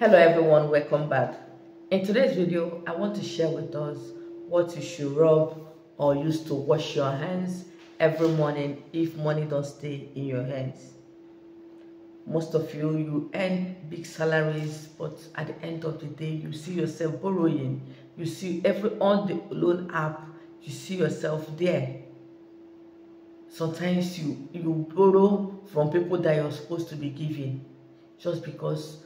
Hello everyone, welcome back. In today's video, I want to share with us what you should rub or use to wash your hands every morning if money don't stay in your hands. Most of you earn big salaries, but at the end of the day, you see yourself borrowing. You see on the loan app, you see yourself there. Sometimes you borrow from people that you're supposed to be giving just because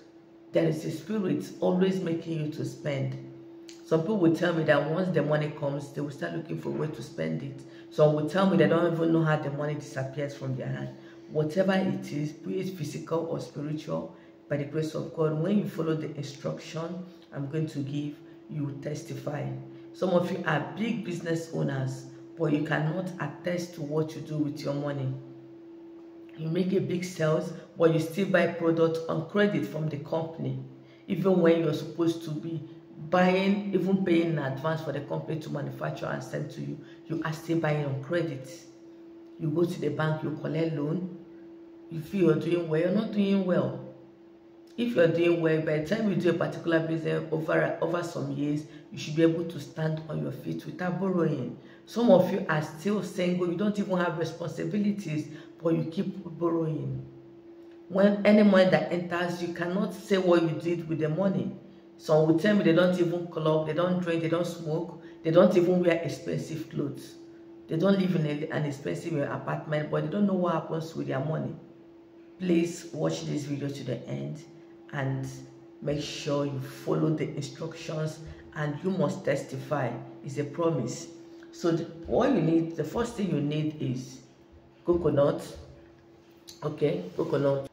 there is a spirit always making you to spend. Some people will tell me that once the money comes, they will start looking for a way to spend it. Some will tell me they don't even know how the money disappears from their hand. Whatever it is, be it physical or spiritual, by the grace of God, when you follow the instruction I'm going to give, you will testify. Some of you are big business owners, but you cannot attest to what you do with your money. You make a big sales, but you still buy products on credit from the company, even when you're supposed to be buying, even paying in advance for the company to manufacture and send to you. You are still buying on credit. You go to the bank, you collect loan, you feel you're doing well, you're not doing well. If you're doing well, by the time you do a particular business over some years, you should be able to stand on your feet without borrowing. Some of you are still single, you don't even have responsibilities, but you keep borrowing. When any money that enters, you cannot say what you did with the money. Some will tell me they don't even club, they don't drink, they don't smoke, they don't even wear expensive clothes. They don't live in an expensive apartment, but they don't know what happens with their money. Please watch this video to the end and make sure you follow the instructions, and you must testify. It's a promise. So what you need, the first thing you need is coconut. Okay, coconut.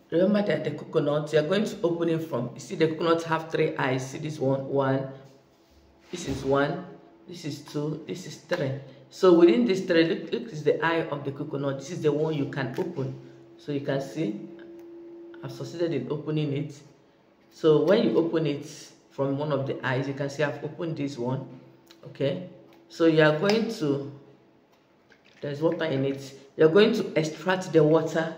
Remember that the coconut, you're going to open it from, you see the coconut have 3 eyes. See this one, this is 1, this is 2, this is 3. So within this 3, look is the eye of the coconut. This is the one you can open. So you can see I've succeeded in opening it. So when you open it from one of the eyes, you can see I've opened this one. Okay, so you are going to, there's water in it, you're going to extract the water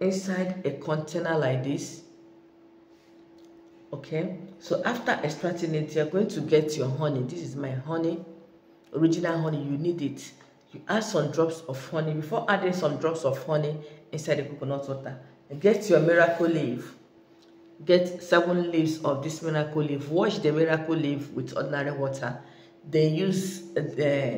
inside a container like this. Okay, so after extracting it, you're going to get your honey. This is my honey, original honey. You need it. You add some drops of honey. Before adding some drops of honey inside the coconut water, get your miracle leaf. Get 7 leaves of this miracle leaf. Wash the miracle leaf with ordinary water. Then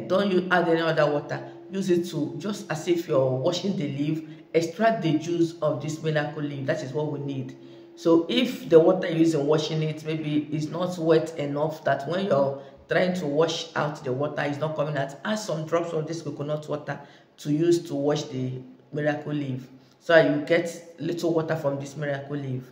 don't add any other water. Use it to, just as if you're washing the leaf, extract the juice of this miracle leaf. That is what we need. So if the water you're using washing it maybe is not wet enough that when you're trying to wash out the water is not coming out, add some drops of this coconut water to use to wash the miracle leaf, so you get little water from this miracle leaf.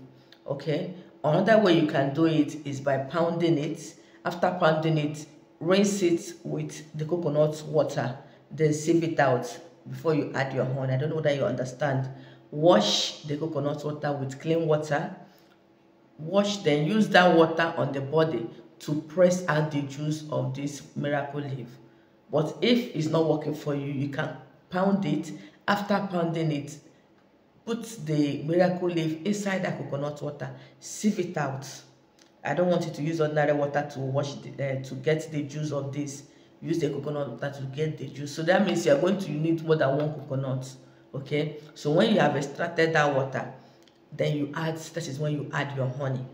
Okay, another way you can do it is by pounding it. After pounding it, rinse it with the coconut water, then sieve it out before you add your honey. I don't know whether you understand. Wash the coconut water with clean water. Wash, then use that water on the body to press out the juice of this miracle leaf. But if it's not working for you, you can pound it. After pounding it, put the miracle leaf inside that coconut water, sieve it out. I don't want you to use ordinary water to wash to get the juice of this. Use the coconut water to get the juice. So that means you need more than 1 coconut. Okay, so when you have extracted that water, then you add, that is when you add your honey.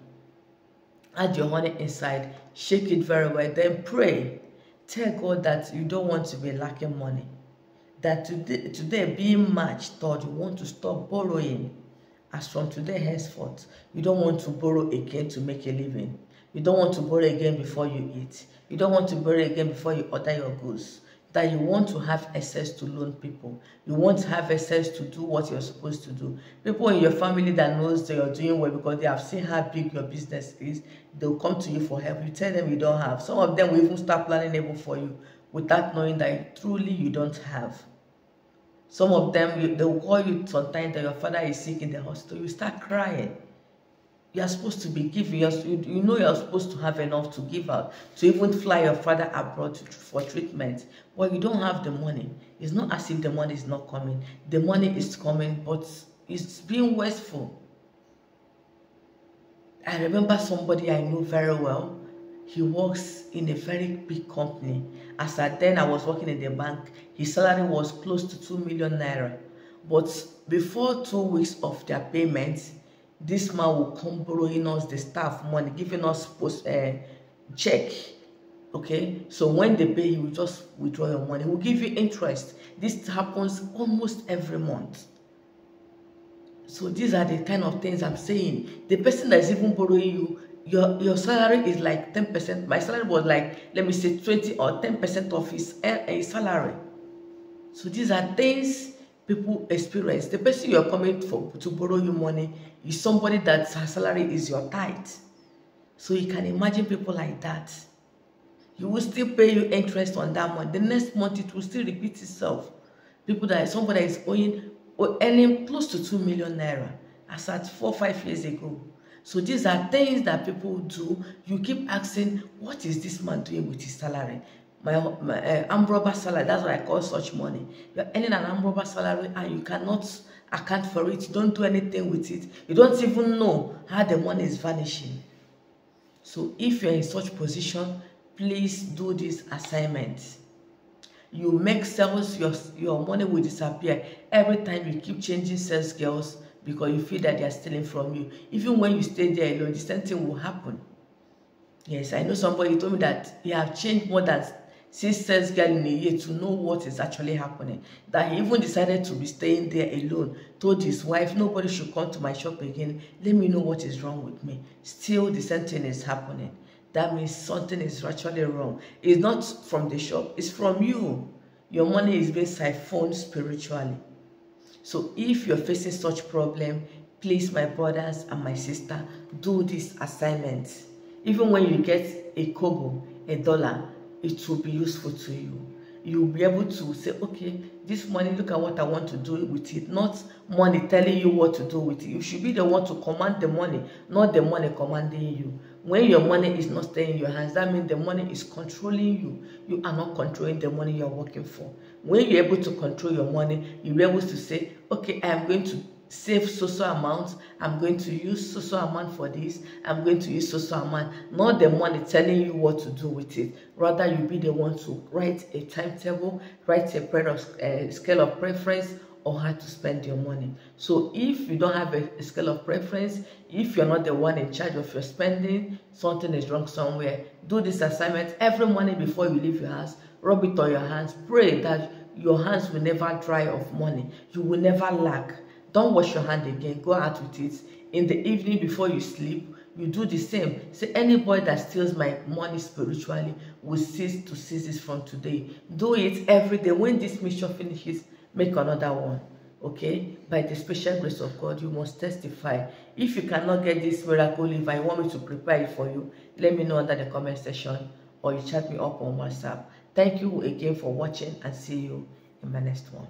Add your honey inside, shake it very well, then pray. Tell God that you don't want to be lacking money. That today being March 3rd, you want to stop borrowing. As from today henceforth, you don't want to borrow again to make a living. You don't want to borrow again before you eat. You don't want to borrow again before you order your goods. That you want to have access to loan people. You want to have access to do what you're supposed to do. People in your family that knows that you're doing well because they have seen how big your business is, they'll come to you for help. You tell them you don't have. Some of them will even start planning even for you without knowing that truly you don't have. Some of them, they will call you sometimes that your father is sick in the hospital. You start crying. You are supposed to be giving. You know you are supposed to have enough to give out, to even fly your father abroad for treatment. But you don't have the money. It's not as if the money is not coming. The money is coming, but it's being wasteful. I remember somebody I know very well. He works in a very big company. As at then, I was working in the bank. His salary was close to 2 million naira. But before 2 weeks of their payments, this man will come borrowing us the staff money, giving us check. Okay, so when they pay, he will just withdraw your money. He will give you interest. This happens almost every month. So these are the kind of things I'm saying. The person that is even borrowing you, your salary is like 10%. My salary was like, let me say 20 or 10% of his salary. So these are things people experience. The person you're coming for to borrow you money is somebody that her salary is your tithe. So you can imagine people like that. You will still pay you interest on that month. The next month it will still repeat itself. People that somebody is owing or earning close to 2 million naira as at 4 or 5 years ago. So these are things that people do. You keep asking, what is this man doing with his salary? My armed robber salary, that's what I call such money. You're earning an armed robber salary and you cannot account for it. You don't do anything with it. You don't even know how the money is vanishing. So if you're in such position, please do this assignment. You make sales, your money will disappear every time you keep changing sales girls because you feel that they are stealing from you. Even when you stay there alone, the same thing will happen. Yes, I know somebody told me that he have changed more than 6 sales girls in a year to know what is actually happening. That he even decided to be staying there alone. Told his wife, nobody should come to my shop again. Let me know what is wrong with me. Still, the same thing is happening. That means something is actually wrong. It's not from the shop, it's from you. Your money is being siphoned spiritually. So if you're facing such problem, please, my brothers and my sister, do this assignment. Even when you get a kobo, a dollar, it will be useful to you. You'll be able to say, okay, this money, look at what I want to do with it. Not money telling you what to do with it. You should be the one to command the money, not the money commanding you. When your money is not staying in your hands, that means the money is controlling you. You are not controlling the money you're working for. When you're able to control your money, you'll be able to say, okay, I am going to save so amount, I'm going to use so amount for this, I'm going to use so amount. Not the money telling you what to do with it. Rather, you be the one to write a timetable, write a scale of preference, or how to spend your money. So if you don't have a scale of preference, if you're not the one in charge of your spending, something is wrong somewhere. Do this assignment every morning before you leave your house. Rub it on your hands. Pray that your hands will never dry of money. You will never lack. Don't wash your hand again. Go out with it. In the evening before you sleep, you do the same. Say, anybody that steals my money spiritually will cease to seize this from today. Do it every day. When this mission finishes, make another one. Okay? By the special grace of God, you must testify. If you cannot get this miracle, if I want me to prepare it for you, let me know under the comment section or you chat me up on WhatsApp. Thank you again for watching and see you in my next one.